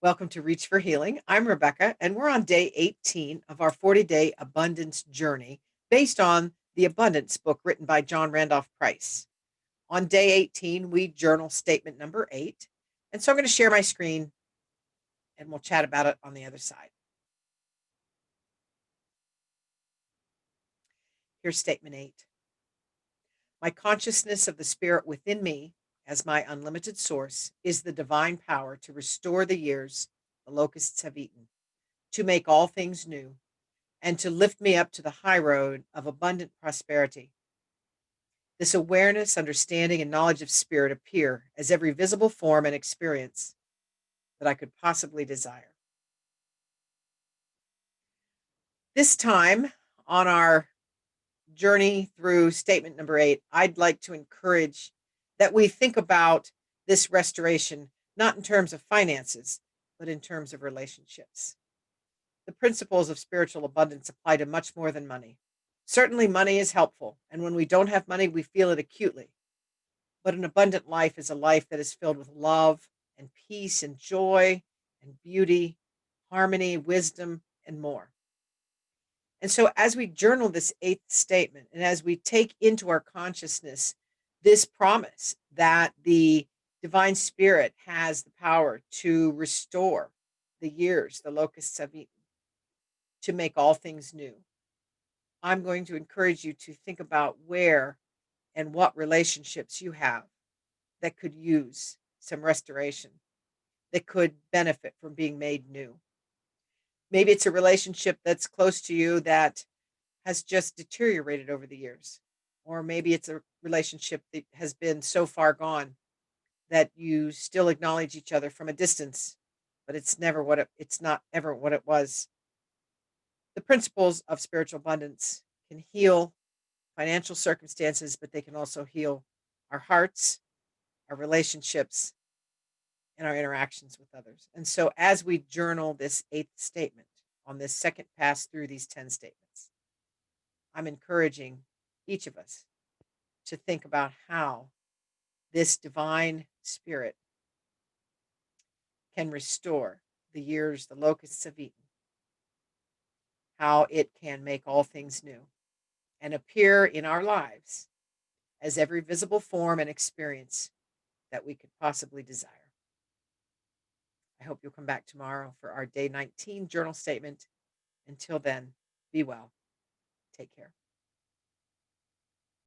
Welcome to Reach for Healing. I'm Rebecca, and we're on day 18 of our 40-day abundance journey based on the Abundance book written by John Randolph Price. On day 18, we journal statement number 8. And so I'm going to share my screen and we'll chat about it on the other side. Here's statement 8. My consciousness of the spirit within me as my unlimited source is the divine power to restore the years the locusts have eaten, to make all things new, and to lift me up to the high road of abundant prosperity. This awareness, understanding, and knowledge of spirit appear as every visible form and experience that I could possibly desire. This time on our journey through statement number 8, I'd like to encourage that we think about this restoration not in terms of finances, but in terms of relationships. The principles of spiritual abundance apply to much more than money. Certainly, money is helpful, and when we don't have money, we feel it acutely. But an abundant life is a life that is filled with love and peace and joy and beauty, harmony, wisdom, and more. And so, as we journal this eighth statement, and as we take into our consciousness this promise that the divine spirit has the power to restore the years the locusts have eaten, to make all things new, I'm going to encourage you to think about where and what relationships you have that could use some restoration, that could benefit from being made new. Maybe it's a relationship that's close to you that has just deteriorated over the years. Or maybe it's a relationship that has been so far gone that you still acknowledge each other from a distance, but it's not ever what it was. The principles of spiritual abundance can heal financial circumstances, but they can also heal our hearts, our relationships, and our interactions with others. And so, as we journal this eighth statement on this second pass through these 10 statements, I'm encouraging each of us to think about how this divine spirit can restore the years the locusts have eaten, how it can make all things new and appear in our lives as every visible form and experience that we could possibly desire. I hope you'll come back tomorrow for our day 19 journal statement. Until then, be well. Take care.